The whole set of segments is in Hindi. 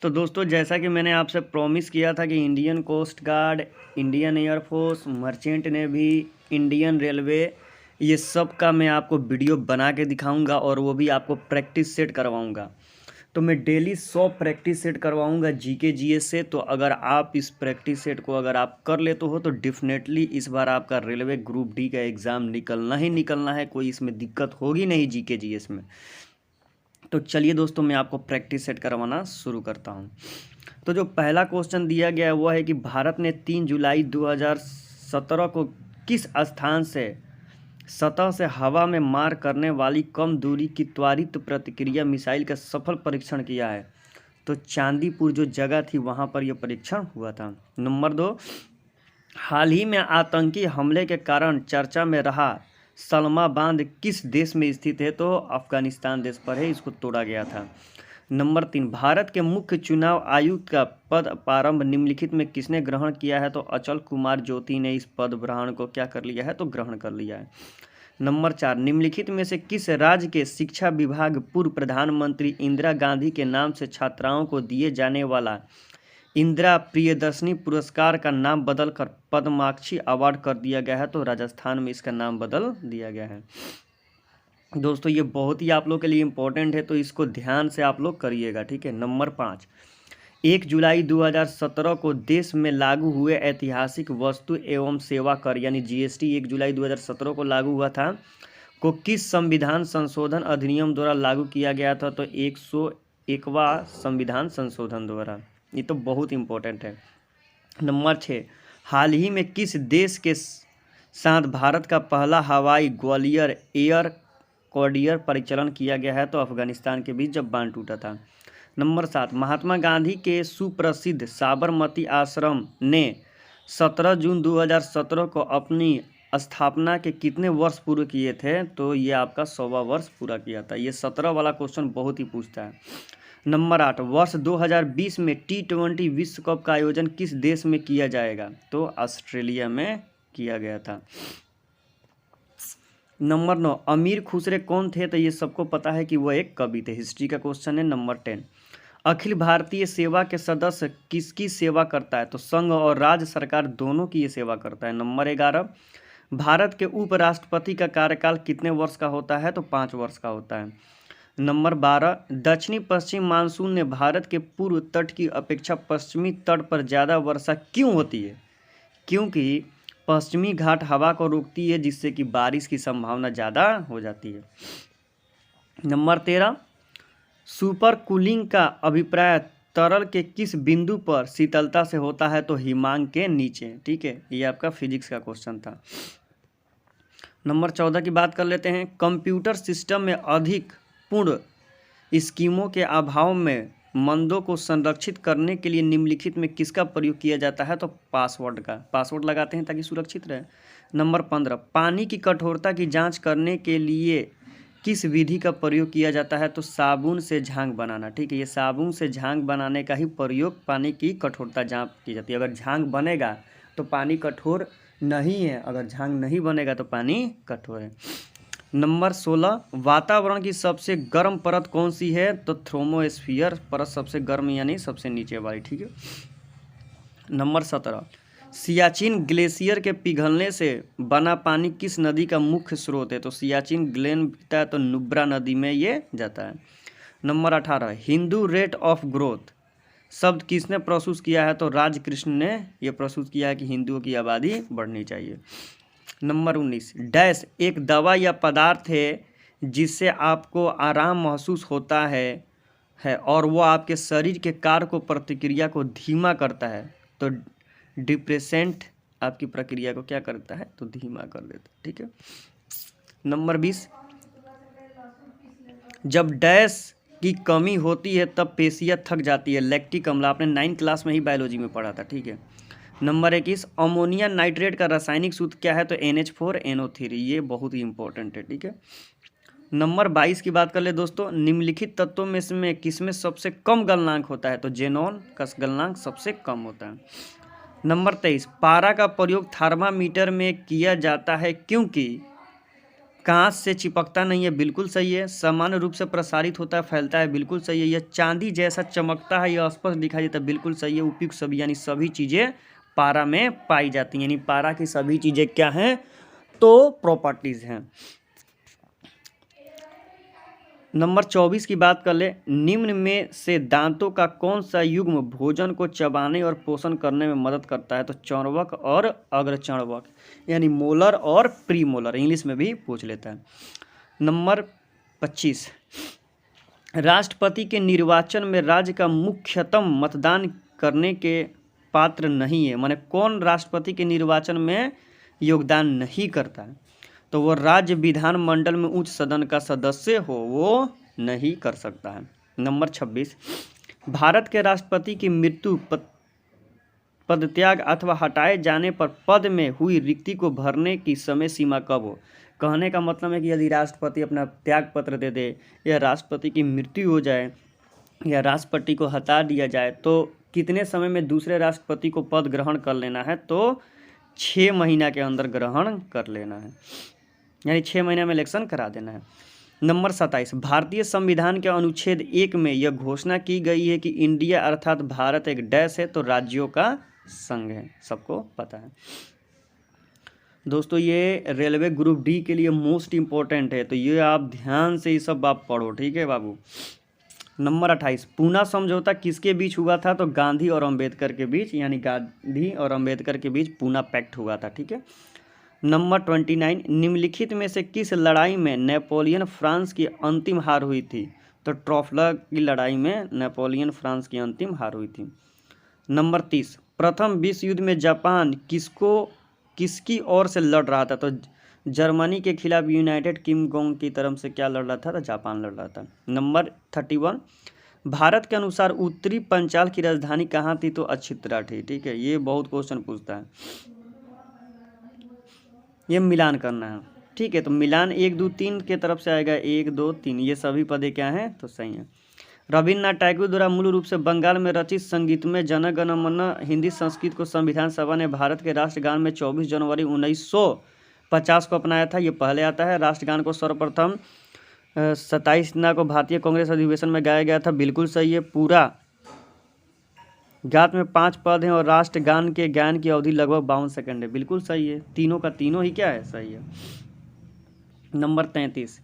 तो दोस्तों, जैसा कि मैंने आपसे प्रॉमिस किया था कि Indian coast guard, Indian air force, merchant navy, Indian railway, ये सब का मैं आपको वीडियो बना के दिखाऊंगा और वो भी आपको प्रैक्टिस सेट करवाऊंगा। तो मैं डेली 100 प्रैक्टिस सेट करवाऊंगा जीके जीएस से। तो अगर आप इस प्रैक्टिस सेट को अगर आप कर लेते हो तो डेफिनेटली इस बार आपका रेलवे ग्रुप डी का एग्ज़ाम निकलना ही निकलना है, कोई इसमें दिक्कत होगी नहीं जीके जीएस में। तो चलिए दोस्तों, मैं आपको प्रैक्टिस सेट करवाना शुरू करता हूँ। तो जो पहला क्वेश्चन दिया गया है वो है कि भारत ने 3 जुलाई 2017 को किस स्थान से सतह से हवा में मार करने वाली कम दूरी की त्वरित प्रतिक्रिया मिसाइल का सफल परीक्षण किया है? तो चांदीपुर जो जगह थी वहाँ पर यह परीक्षण हुआ था। नंबर 2, हाल ही में आतंकी हमले के कारण चर्चा में रहा सलमा बांध किस देश में स्थित है? तो अफगानिस्तान देश पर है, इसको तोड़ा गया था। नंबर 3, भारत के मुख्य चुनाव आयुक्त का पद प्रारंभ निम्नलिखित में किसने ग्रहण किया है? तो अचल कुमार ज्योति ने इस पद ग्रहण को क्या कर लिया है? तो ग्रहण कर लिया है। नंबर 4, निम्नलिखित में से किस राज्य के शिक्षा विभाग पूर्व प्रधानमंत्री इंदिरा गांधी के नाम से छात्राओं को दिए जाने वाला इंदिरा प्रियदर्शनी पुरस्कार का नाम बदलकर पद्माक्षी अवार्ड कर दिया गया है? तो राजस्थान में इसका नाम बदल दिया गया है। दोस्तों, ये बहुत ही आप लोग के लिए इम्पोर्टेंट है, तो इसको ध्यान से आप लोग करिएगा, ठीक है। नंबर 5, 1 जुलाई 2017 को देश में लागू हुए ऐतिहासिक वस्तु एवं सेवा कर यानी जीएसटी 1 जुलाई 2017 को लागू हुआ था, को किस संविधान संशोधन अधिनियम द्वारा लागू किया गया था? तो 101वां संविधान संशोधन द्वारा। ये तो बहुत इम्पोर्टेंट है। नंबर 6, हाल ही में किस देश के साथ भारत का पहला हवाई ग्वालियर एयर कॉरिडोर परिचालन किया गया है? तो अफगानिस्तान के बीच जब बांध टूटा था। नंबर 7, महात्मा गांधी के सुप्रसिद्ध साबरमती आश्रम ने 17 जून 2017 को अपनी स्थापना के कितने वर्ष पूरे किए थे? तो ये आपका 100वां वर्ष पूरा किया था। ये 17 वाला क्वेश्चन बहुत ही पूछता है। नंबर 8, वर्ष 2020 में T20 विश्व कप का आयोजन किस देश में किया जाएगा? तो ऑस्ट्रेलिया में किया गया था। नंबर 9, अमीर खुसरे कौन थे? तो ये सबको पता है कि वह एक कवि थे। हिस्ट्री का क्वेश्चन है। नंबर 10, अखिल भारतीय सेवा के सदस्य किसकी सेवा करता है? तो संघ और राज्य सरकार दोनों की ये सेवा करता है। नंबर 11, भारत के उपराष्ट्रपति का कार्यकाल कितने वर्ष का होता है? तो 5 वर्ष का होता है। नंबर 12, दक्षिणी पश्चिम मानसून ने भारत के पूर्व तट की अपेक्षा पश्चिमी तट पर ज़्यादा वर्षा क्यों होती है? क्योंकि पश्चिमी घाट हवा को रोकती है, जिससे कि बारिश की संभावना ज़्यादा हो जाती है। नंबर 13, सुपर कूलिंग का अभिप्राय तरल के किस बिंदु पर शीतलता से होता है? तो हिमांक के नीचे, ठीक है। ये आपका फिजिक्स का क्वेश्चन था। नंबर 14 की बात कर लेते हैं। कंप्यूटर सिस्टम में अधिक पूर्ण स्कीमों के अभाव में मंदों को संरक्षित करने के लिए निम्नलिखित में किसका प्रयोग किया जाता है? तो पासवर्ड का। पासवर्ड लगाते हैं ताकि सुरक्षित रहे। नंबर 15, पानी की कठोरता की जांच करने के लिए किस विधि का प्रयोग किया जाता है? तो साबुन से झाग बनाना, ठीक है। ये साबुन से झाग बनाने का ही प्रयोग पानी की कठोरता जांच की जाती है। अगर झाग बनेगा तो पानी कठोर नहीं है, अगर झाग नहीं बनेगा तो पानी कठोर है। नंबर 16, वातावरण की सबसे गर्म परत कौन सी है? तो थर्मोस्फीयर परत सबसे गर्म यानी सबसे नीचे वाली, ठीक है। नंबर 17, सियाचिन ग्लेशियर के पिघलने से बना पानी किस नदी का मुख्य स्रोत है? तो सियाचिन ग्लेन बिकता है तो नुब्रा नदी में ये जाता है। Number 18, Hindu rate of growth शब्द किसने प्रस्तुत किया है? तो राजकृष्ण ने यह प्रस्तुत किया है कि हिंदुओं की आबादी बढ़नी चाहिए। नंबर 19, डैश एक दवा या पदार्थ है जिससे आपको आराम महसूस होता है और वो आपके शरीर के कार्य को प्रतिक्रिया को धीमा करता है। तो डिप्रेसेंट आपकी प्रक्रिया को क्या करता है? तो धीमा कर देता है, ठीक है। नंबर 20, जब डैश की कमी होती है तब पेशियाँ थक जाती है। लैक्टिक अम्ल, आपने 9th क्लास में ही बायोलॉजी में पढ़ा था, ठीक है। नंबर 21, अमोनिया नाइट्रेट का रासायनिक सूत्र क्या है? तो NH4NO3। ये बहुत ही इंपॉर्टेंट है, ठीक है। नंबर 22 की बात कर ले दोस्तों। निम्नलिखित तत्वों में से किसमें सबसे कम गलनांक होता है? तो जेनॉन का गलनांक सबसे कम होता है। नंबर 23, पारा का प्रयोग थर्मामीटर में किया जाता है क्योंकि कांच से चिपकता नहीं है, बिल्कुल सही है। सामान्य रूप से प्रसारित होता है, फैलता है, बिल्कुल सही है। यह चांदी जैसा चमकता है, यह स्पष्ट दिखाई देता है, बिल्कुल सही है। उपयुक्त सभी यानी सभी चीज़ें पारा में पाई जाती हैं, यानी पारा की सभी चीज़ें क्या हैं, तो प्रॉपर्टीज हैं। नंबर 24 की बात कर ले, निम्न में से दांतों का कौन सा युग्म भोजन को चबाने और पोषण करने में मदद करता है, तो चौर्वक और अग्रचर्वक, यानी मोलर और प्रीमोलर, इंग्लिश में भी पूछ लेता है। नंबर 25, राष्ट्रपति के निर्वाचन में राज्य का मुख्यतम मतदान करने के पात्र नहीं है, माने कौन राष्ट्रपति के निर्वाचन में योगदान नहीं करता है, तो वो राज्य विधानमंडल में उच्च सदन का सदस्य हो, वो नहीं कर सकता है। नंबर 26, भारत के राष्ट्रपति की मृत्यु, पदत्याग अथवा हटाए जाने पर पद में हुई रिक्ति को भरने की समय सीमा कब हो। कहने का मतलब है कि यदि राष्ट्रपति अपना त्याग पत्र दे दे, या राष्ट्रपति की मृत्यु हो जाए, या राष्ट्रपति को हटा दिया जाए, तो कितने समय में दूसरे राष्ट्रपति को पद ग्रहण कर लेना है, तो 6 महीना के अंदर ग्रहण कर लेना है, यानी 6 महीने में इलेक्शन करा देना है। नंबर 27, भारतीय संविधान के अनुच्छेद 1 में यह घोषणा की गई है कि इंडिया अर्थात भारत एक डैश है, तो राज्यों का संघ है, सबको पता है। दोस्तों ये रेलवे ग्रुप डी के लिए मोस्ट इम्पोर्टेंट है, तो ये आप ध्यान से ये सब आप पढ़ो, ठीक है बाबू। नंबर 28, पूना समझौता किसके बीच हुआ था, तो गांधी और अंबेडकर के बीच, यानी गांधी और अंबेडकर के बीच पूना पैक्ट हुआ था, ठीक है। नंबर 29, निम्नलिखित में से किस लड़ाई में नेपोलियन फ्रांस की अंतिम हार हुई थी, तो ट्रफालगर की लड़ाई में नेपोलियन फ्रांस की अंतिम हार हुई थी। नंबर 30, प्रथम विश्व युद्ध में जापान किसकी ओर से लड़ रहा था, तो जर्मनी के खिलाफ यूनाइटेड किंगडम की तरफ से क्या लड़ रहा था, तो जापान लड़ रहा था। नंबर 31, भारत के अनुसार उत्तरी पंचाल की राजधानी कहाँ थी, तो अछित्रा थी, ठीक है। ये बहुत क्वेश्चन पूछता है, ये मिलान करना है, ठीक है। तो मिलान 1 2 3 के तरफ से आएगा, 1 2 3, ये सभी पदे क्या हैं, तो सही हैं। रविन्द्रनाथ टैगोर द्वारा मूल रूप से बंगाल में रचित संगीतमय जन गण मन हिंदी संस्कृत को संविधान सभा ने भारत के राष्ट्रगान में 24 जनवरी 1950 को अपनाया था, ये पहले आता है। राष्ट्रगान को सर्वप्रथम 27 को भारतीय कांग्रेस अधिवेशन में गाया गया था, बिल्कुल सही है। पूरा गात में 5 पद हैं और राष्ट्रगान के गायन की अवधि लगभग 52 सेकंड है, बिल्कुल सही है। तीनों का तीनों ही क्या है, सही है। नंबर 33,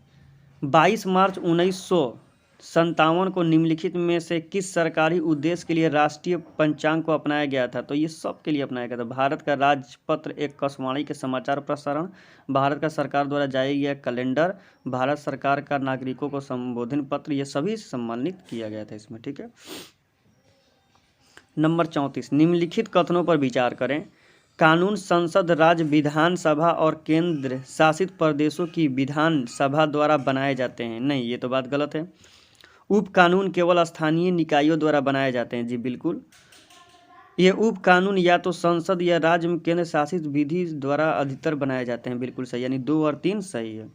22 मार्च 1957 को निम्नलिखित में से किस सरकारी उद्देश्य के लिए राष्ट्रीय पंचांग को अपनाया गया था, तो ये सब के लिए अपनाया गया था। भारत का राजपत्र, एक आकाशवाणी के समाचार प्रसारण, भारत का सरकार द्वारा जारी किया कैलेंडर, भारत सरकार का नागरिकों को संबोधन पत्र, ये सभी सम्मानित किया गया था इसमें, ठीक है। नंबर 34, निम्नलिखित कथनों पर विचार करें। कानून संसद, राज्य विधानसभा और केंद्र शासित प्रदेशों की विधानसभा द्वारा बनाए जाते हैं, नहीं, ये तो बात गलत है। उप कानून केवल स्थानीय निकायों द्वारा बनाए जाते हैं, जी बिल्कुल। ये उप कानून या तो संसद या राज्य में केंद्र शासित विधि द्वारा अधिकतर बनाए जाते हैं, बिल्कुल सही, यानी 2 और 3 सही है।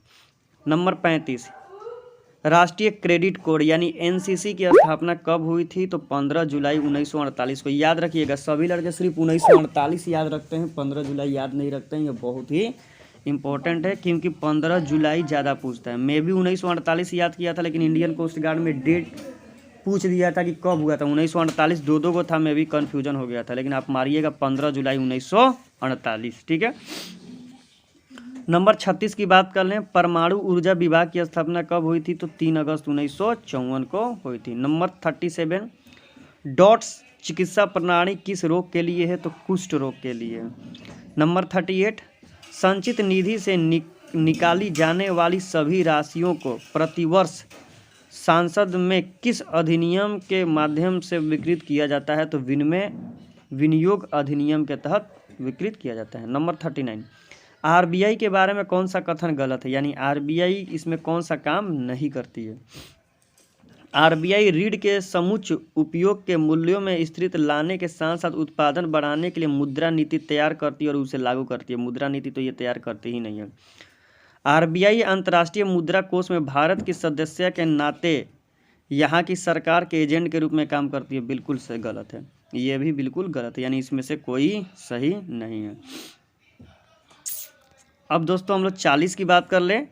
नंबर 35, राष्ट्रीय क्रेडिट कोड यानी एनसीसी की स्थापना कब हुई थी, तो 15 जुलाई 1948 को। याद रखिएगा, सभी लड़के सिर्फ 1948 याद रखते हैं, 15 जुलाई याद नहीं रखते हैं, ये बहुत ही इंपॉर्टेंट है क्योंकि 15 जुलाई ज़्यादा पूछता है। मैं भी 1948 याद किया था, लेकिन इंडियन कोस्ट गार्ड में डेट पूछ दिया था कि कब हुआ था, 1948 दो को था, मैं भी कन्फ्यूजन हो गया था, लेकिन आप मारिएगा 15 जुलाई 1948, ठीक है। नंबर 36 की बात कर लें, परमाणु ऊर्जा विभाग की स्थापना कब हुई थी, तो 3 अगस्त 1954 को हुई थी। नंबर 37, डॉट्स चिकित्सा प्रणाली किस रोग के लिए है, तो कुष्ठ रोग के लिए। नंबर 38, संचित निधि से निकाली जाने वाली सभी राशियों को प्रतिवर्ष संसद में किस अधिनियम के माध्यम से विकृत किया जाता है, तो विनियोग अधिनियम के तहत विकृत किया जाता है। नंबर 39, आरबीआई के बारे में कौन सा कथन गलत है, यानी आरबीआई इसमें कौन सा काम नहीं करती है। आरबीआई ऋण के समुच्च उपयोग के मूल्यों में स्थिरता लाने के साथ साथ उत्पादन बढ़ाने के लिए मुद्रा नीति तैयार करती है और उसे लागू करती है। मुद्रा नीति तो ये तैयार करती ही नहीं है। आरबीआई अंतर्राष्ट्रीय मुद्रा कोष में भारत की सदस्य के नाते यहाँ की सरकार के एजेंट के रूप में काम करती है, बिल्कुल से गलत है, ये भी बिल्कुल गलत है, यानी इसमें से कोई सही नहीं है। अब दोस्तों हम लोग 40 की बात कर लें।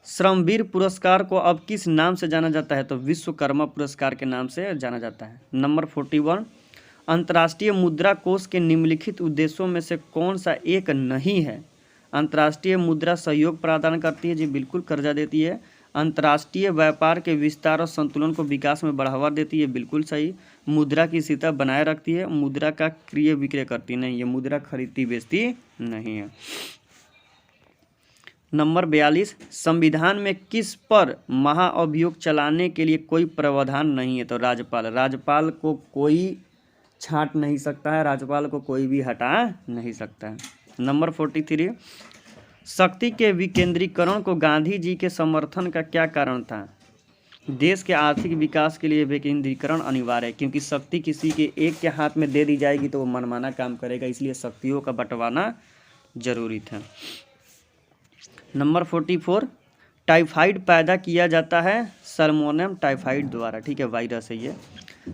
श्रमवीर पुरस्कार को अब किस नाम से जाना जाता है? तो विश्वकर्मा पुरस्कार के नाम से जाना जाता है। नंबर 41, अंतर्राष्ट्रीय मुद्रा कोष के निम्नलिखित उद्देश्यों में से कौन सा एक नहीं है? अंतर्राष्ट्रीय मुद्रा सहयोग प्रदान करती है, जी बिल्कुल, कर्जा देती है। अंतर्राष्ट्रीय व्यापार के विस्तार और संतुलन को विकास में बढ़ावा देती है, बिल्कुल सही। मुद्रा की स्थिरता बनाए रखती है। मुद्रा का क्रय विक्रय करती नहीं है, मुद्रा खरीदती बेचती नहीं है। नंबर 42, संविधान में किस पर महाअभियोग चलाने के लिए कोई प्रावधान नहीं है? तो राज्यपाल को कोई छांट नहीं सकता है, राज्यपाल को कोई भी हटा नहीं सकता है। नंबर 43, शक्ति के विकेंद्रीकरण को गांधी जी के समर्थन का क्या कारण था? देश के आर्थिक विकास के लिए विकेंद्रीकरण अनिवार्य है, क्योंकि शक्ति किसी के एक के हाथ में दे दी जाएगी तो वो मनमाना काम करेगा, इसलिए शक्तियों का बंटवाना जरूरी था। नंबर 44, टाइफाइड पैदा किया जाता है सल्मोनेम टाइफाइड द्वारा, ठीक है, वायरस है ये।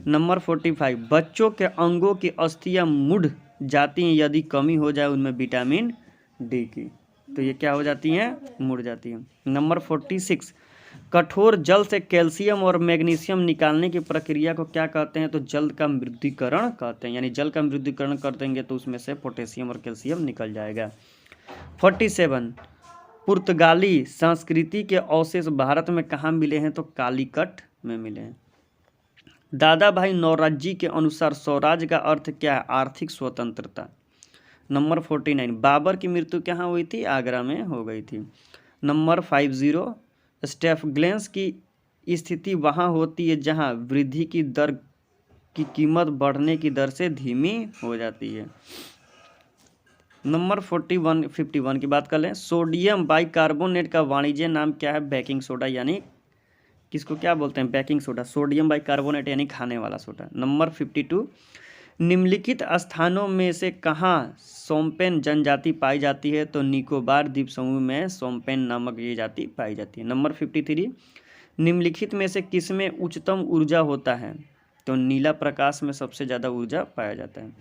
नंबर 45, बच्चों के अंगों की अस्थियां मुड़ जाती हैं यदि कमी हो जाए उनमें विटामिन डी की, तो ये क्या हो जाती हैं? मुड़ जाती हैं। नंबर 46, कठोर जल से कैल्शियम और मैग्नीशियम निकालने की प्रक्रिया को क्या कहते हैं? तो जल का मृदुकरण कहते हैं, यानी जल का मृदुकरण कर देंगे तो उसमें से पोटेशियम और कैल्शियम निकल जाएगा। 47, पुर्तगाली संस्कृति के अवशेष भारत में कहाँ मिले हैं? तो कालीकट में मिले हैं। दादा भाई नौरोजी के अनुसार स्वराज का अर्थ क्या है? आर्थिक स्वतंत्रता। नंबर 49, बाबर की मृत्यु कहाँ हुई थी? आगरा में हो गई थी। नंबर 50, स्टेफग्लेंस की स्थिति वहाँ होती है जहाँ वृद्धि की दर की कीमत बढ़ने की दर से धीमी हो जाती है। नंबर 51 की बात कर लें। सोडियम बाइकार्बोनेट का वाणिज्य नाम क्या है? बेकिंग सोडा, यानी किसको क्या बोलते हैं? Baking soda. सोडियम बाइकार्बोनेट यानी खाने वाला सोडा। नंबर 52, निम्नलिखित स्थानों में से कहाँ सोम्पेन जनजाति पाई जाती है? तो निकोबार द्वीप समूह में सोम्पेन नामक ये जाति पाई जाती है। नंबर 53, निम्नलिखित में से किसमें उच्चतम ऊर्जा होता है? तो नीला प्रकाश में सबसे ज़्यादा ऊर्जा पाया जाता है।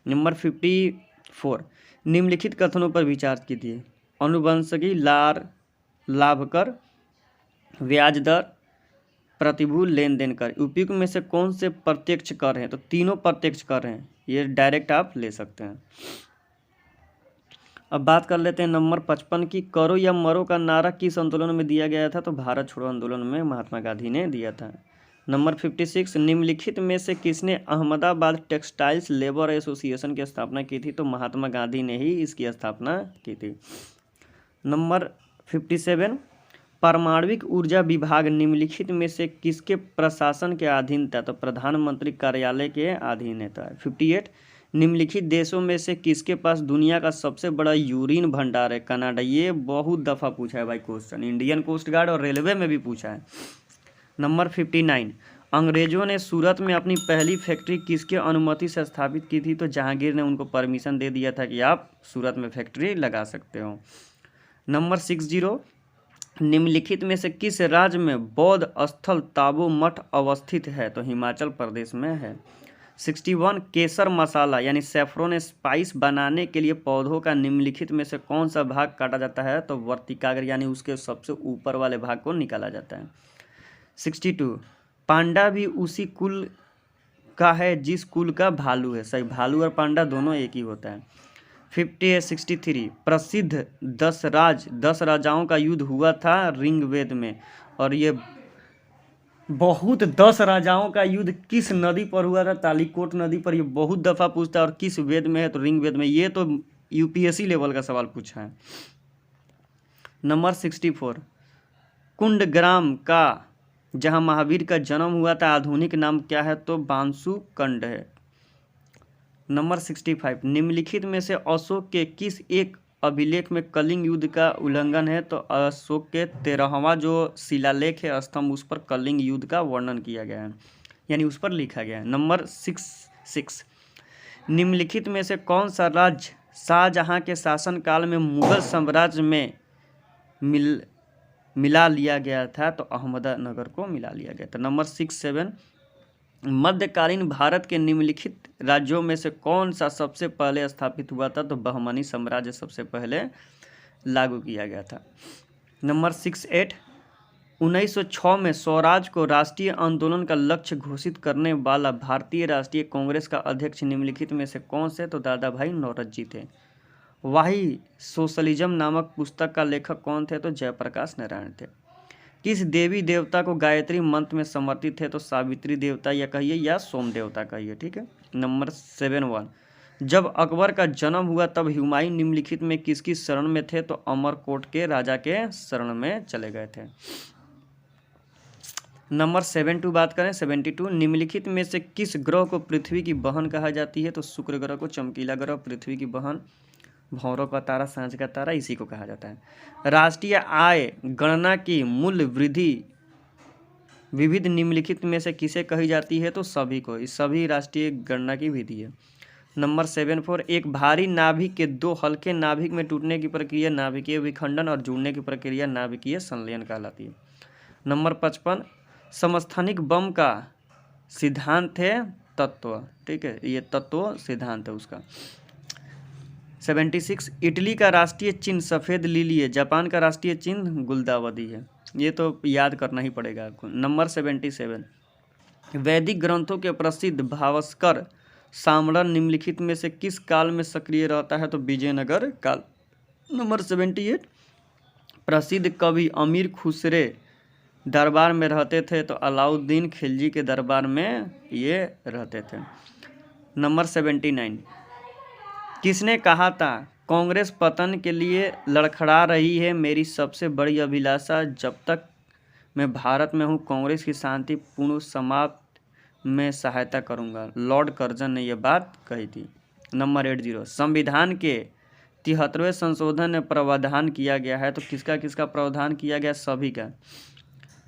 नंबर 54, निम्नलिखित कथनों पर विचार कीजिए। अनुवंशिकी, लाभ कर, ब्याज दर, प्रतिभूल लेन देन कर, उपयुक्त में से कौन से प्रत्यक्ष कर हैं? तो तीनों प्रत्यक्ष कर हैं, ये डायरेक्ट आप ले सकते हैं। अब बात कर लेते हैं नंबर 55 की। करो या मरो का नारा किस आंदोलन में दिया गया था? तो भारत छोड़ो आंदोलन में महात्मा गांधी ने दिया था। नंबर 56, निम्नलिखित में से किसने अहमदाबाद टेक्सटाइल्स लेबर एसोसिएशन की स्थापना की थी? तो महात्मा गांधी ने ही इसकी स्थापना की थी। नंबर 57, परमाणविक ऊर्जा विभाग निम्नलिखित में से किसके प्रशासन के अधीन था? तो प्रधानमंत्री कार्यालय के अधीन था। 58, निम्नलिखित देशों में से किसके पास दुनिया का सबसे बड़ा यूरिन भंडार है? कनाडा। ये बहुत दफ़ा पूछा है भाई क्वेश्चन, इंडियन कोस्ट गार्ड और रेलवे में भी पूछा है। नंबर 59, अंग्रेजों ने सूरत में अपनी पहली फैक्ट्री किसके अनुमति से स्थापित की थी? तो जहांगीर ने उनको परमिशन दे दिया था कि आप सूरत में फैक्ट्री लगा सकते हो। नंबर 60, निम्नलिखित में से किस राज्य में बौद्ध स्थल ताबो मठ अवस्थित है? तो हिमाचल प्रदेश में है। 61, केसर मसाला यानी सैफरन स्पाइस बनाने के लिए पौधों का निम्नलिखित में से कौन सा भाग काटा जाता है? तो वर्तिकाग्र यानी उसके सबसे ऊपर वाले भाग को निकाला जाता है। 62, पांडा भी उसी कुल का है जिस कुल का भालू है। सही, भालू और पांडा दोनों एक ही होता है। 63, प्रसिद्ध 10 राजाओं का युद्ध हुआ था ऋग्वेद में, और ये 10 राजाओं का युद्ध किस नदी पर हुआ था? तालिकोट नदी पर। ये बहुत दफ़ा पूछता है, और किस वेद में है? तो ऋग्वेद में। ये तो यूपीएससी लेवल का सवाल पूछा है। नंबर 64, कुंडग्राम का जहां महावीर का जन्म हुआ था आधुनिक नाम क्या है? तो बांसुकंड है। नंबर 65, निम्नलिखित में से अशोक के किस एक अभिलेख में कलिंग युद्ध का उल्लंघन है? तो अशोक के 13वां जो शिलालेख है स्तंभ, उस पर कलिंग युद्ध का वर्णन किया गया है, यानी उस पर लिखा गया है। नंबर 66, निम्नलिखित में से कौन सा राज्य शाहजहां के शासनकाल में मुगल साम्राज्य में मिला लिया गया था? तो अहमदनगर को मिला लिया गया था। नंबर 67, मध्यकालीन भारत के निम्नलिखित राज्यों में से कौन सा सबसे पहले स्थापित हुआ था? तो बहमनी साम्राज्य सबसे पहले लागू किया गया था। नंबर 68, 1906 में स्वराज को राष्ट्रीय आंदोलन का लक्ष्य घोषित करने वाला भारतीय राष्ट्रीय कांग्रेस का अध्यक्ष निम्नलिखित में से कौन से? तो दादा भाई नौरोजी थे। वाही सोशलिज्म नामक पुस्तक का लेखक कौन थे? तो जयप्रकाश नारायण थे। किस देवी देवता को गायत्री मंत्र में समर्पित है? तो सावित्री देवता या कहिए या सोम देवता कहिए, ठीक है। नंबर 71, जब अकबर का जन्म हुआ तब हुमायूं निम्नलिखित में किसकी शरण में थे? तो अमरकोट के राजा के शरण में चले गए थे। नंबर 72 बात करें, 72, निम्नलिखित में से किस ग्रह को पृथ्वी की बहन कहा जाती है? तो शुक्र ग्रह को चमकीला ग्रह, पृथ्वी की बहन, भौरों का तारा, सांझ का तारा, इसी को कहा जाता है। राष्ट्रीय आय गणना की मूल्य वृद्धि विविध निम्नलिखित में से किसे कही जाती है? तो सभी को, इस सभी राष्ट्रीय गणना की विधि है। नंबर 74, एक भारी नाभिक के दो हल्के नाभिक में टूटने की प्रक्रिया नाभिकीय विखंडन और जुड़ने की प्रक्रिया नाभिकीय संलयन कहलाती है। नंबर 55, समस्थानिक बम का सिद्धांत है तत्व, ठीक है, ये तत्व सिद्धांत है उसका। 76, इटली का राष्ट्रीय चिन्ह सफ़ेद लिली है, जापान का राष्ट्रीय चिन्ह गुलदावदी है, ये तो याद करना ही पड़ेगा आपको। नंबर 77, वैदिक ग्रंथों के प्रसिद्ध भास्कर साम्राज्य निम्नलिखित में से किस काल में सक्रिय रहता है? तो विजयनगर काल। नंबर 78, प्रसिद्ध कवि अमीर खुसरे दरबार में रहते थे? तो अलाउद्दीन खिलजी के दरबार में ये रहते थे। नंबर 79, किसने कहा था कांग्रेस पतन के लिए लड़खड़ा रही है, मेरी सबसे बड़ी अभिलाषा जब तक मैं भारत में हूँ कांग्रेस की शांतिपूर्ण समाप्त में सहायता करूँगा। लॉर्ड कर्जन ने यह बात कही थी। नंबर 80, संविधान के 73वें संशोधन में प्रावधान किया गया है, तो किसका किसका प्रावधान किया गया? सभी का।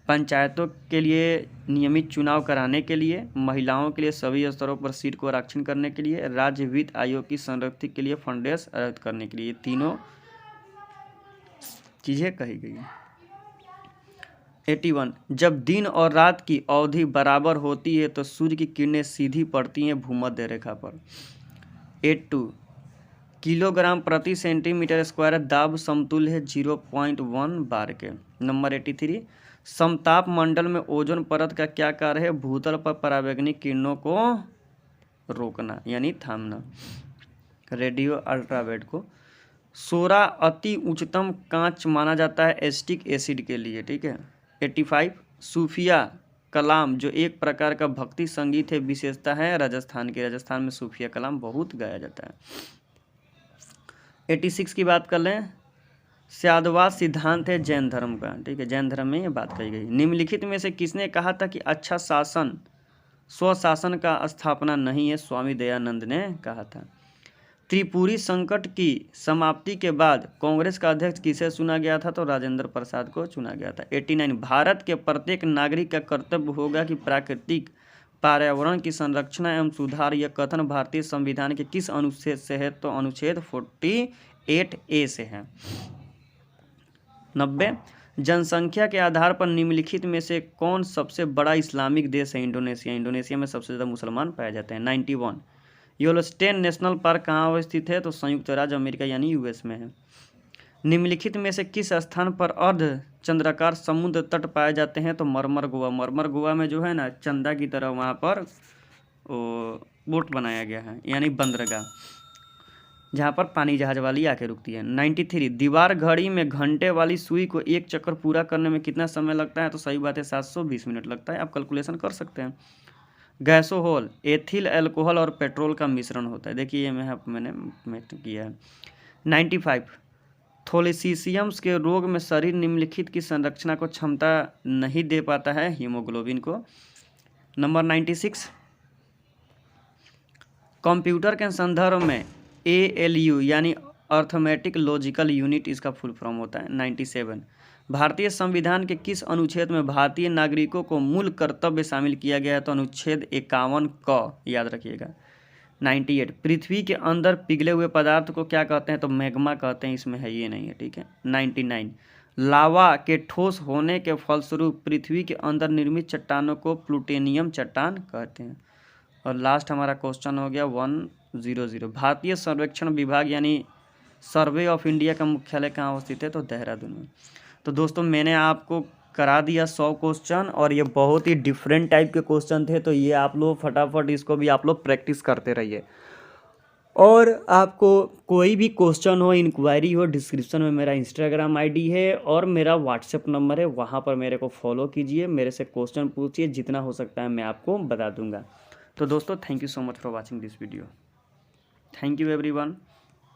पंचायतों के लिए नियमित चुनाव कराने के लिए, महिलाओं के लिए सभी स्तरों पर सीट को आरक्षण करने के लिए, राज्य वित्त आयोग की संरक्षण के लिए फंडेस आयोजित करने के लिए, तीनों चीज़ें कही गई हैं। 81, जब दिन और रात की अवधि बराबर होती है तो सूर्य की किरणें सीधी पड़ती हैं भूमध्य रेखा पर। 82, किलोग्राम प्रति सेंटीमीटर स्क्वायर दाब समतुल्य है 0.1 बार के। नंबर 83, समताप मंडल में ओजोन परत का क्या कार्य है? भूतल पर पराबैंगनी किरणों को रोकना यानी थामना, रेडियो अल्ट्रावायलेट को। सोरा अति उच्चतम कांच माना जाता है एसिटिक एसिड के लिए, ठीक है। 85, सूफिया कलाम जो एक प्रकार का भक्ति संगीत है, विशेषता है राजस्थान की, राजस्थान में सूफिया कलाम बहुत गाया जाता है। 86 की बात कर लें, स्यादवाद सिद्धांत है जैन धर्म का, ठीक है, जैन धर्म में ये बात कही गई। निम्नलिखित में से किसने कहा था कि अच्छा शासन स्वशासन का स्थापना नहीं है? स्वामी दयानंद ने कहा था। त्रिपुरी संकट की समाप्ति के बाद कांग्रेस का अध्यक्ष किसे चुना गया था? तो राजेंद्र प्रसाद को चुना गया था। 89, भारत के प्रत्येक नागरिक का कर्तव्य होगा कि प्राकृतिक पर्यावरण की संरक्षण एवं सुधार, यह कथन भारतीय संविधान के किस अनुच्छेद से है? तो अनुच्छेद 48A से है। 90, जनसंख्या के आधार पर निम्नलिखित में से कौन सबसे बड़ा इस्लामिक देश है? इंडोनेशिया। इंडोनेशिया में सबसे ज़्यादा मुसलमान पाए जाते हैं। 91, येलोस्टोन नेशनल पार्क कहाँ अवस्थित है? तो संयुक्त राज्य अमेरिका यानी यूएस में है। निम्नलिखित में से किस स्थान पर अर्ध चंद्राकार समुद्र तट पाए जाते हैं? तो मरमर गोवा। मरमर गोवा में जो है ना चंदा की तरह वहाँ पर बोट बनाया गया है यानी बंदरगाह, जहाँ पर पानी जहाज वाली आके रुकती है। 93, दीवार घड़ी में घंटे वाली सुई को एक चक्कर पूरा करने में कितना समय लगता है? तो सही बात है 720 मिनट लगता है, आप कैलकुलेशन कर सकते हैं। गैसोहोल एथिल अल्कोहल और पेट्रोल का मिश्रण होता है, देखिए ये मैंने किया है। 95, थोलिसीसियम्स के रोग में शरीर निम्नलिखित की संरचना को क्षमता नहीं दे पाता है, हीमोग्लोबिन को। नंबर 96, कंप्यूटर के संदर्भ में ALU यानी अर्थमेटिक लॉजिकल यूनिट इसका फुल फॉर्म होता है। 97, भारतीय संविधान के किस अनुच्छेद में भारतीय नागरिकों को मूल कर्तव्य शामिल किया गया है? तो अनुच्छेद 51 क, याद रखिएगा। 98, पृथ्वी के अंदर पिघले हुए पदार्थ को क्या कहते हैं? तो मैग्मा कहते हैं, इसमें है ये नहीं है, ठीक है। 99, लावा के ठोस होने के फलस्वरूप पृथ्वी के अंदर निर्मित चट्टानों को प्लूटोनियम चट्टान कहते हैं। और लास्ट हमारा क्वेश्चन हो गया 100, भारतीय सर्वेक्षण विभाग यानी सर्वे ऑफ इंडिया का मुख्यालय कहाँ अवस्थित है? तो देहरादून में। तो दोस्तों मैंने आपको करा दिया 100 क्वेश्चन, और ये बहुत ही डिफरेंट टाइप के क्वेश्चन थे। तो ये आप लोग फटाफट इसको भी आप लोग प्रैक्टिस करते रहिए। और आपको कोई भी क्वेश्चन हो, इंक्वायरी हो, डिस्क्रिप्शन में मेरा इंस्टाग्राम आईडी है और मेरा व्हाट्सएप नंबर है, वहाँ पर मेरे को फॉलो कीजिए, मेरे से क्वेश्चन पूछिए, जितना हो सकता है मैं आपको बता दूंगा। तो दोस्तों thank you so much for watching this video. Thank you everyone.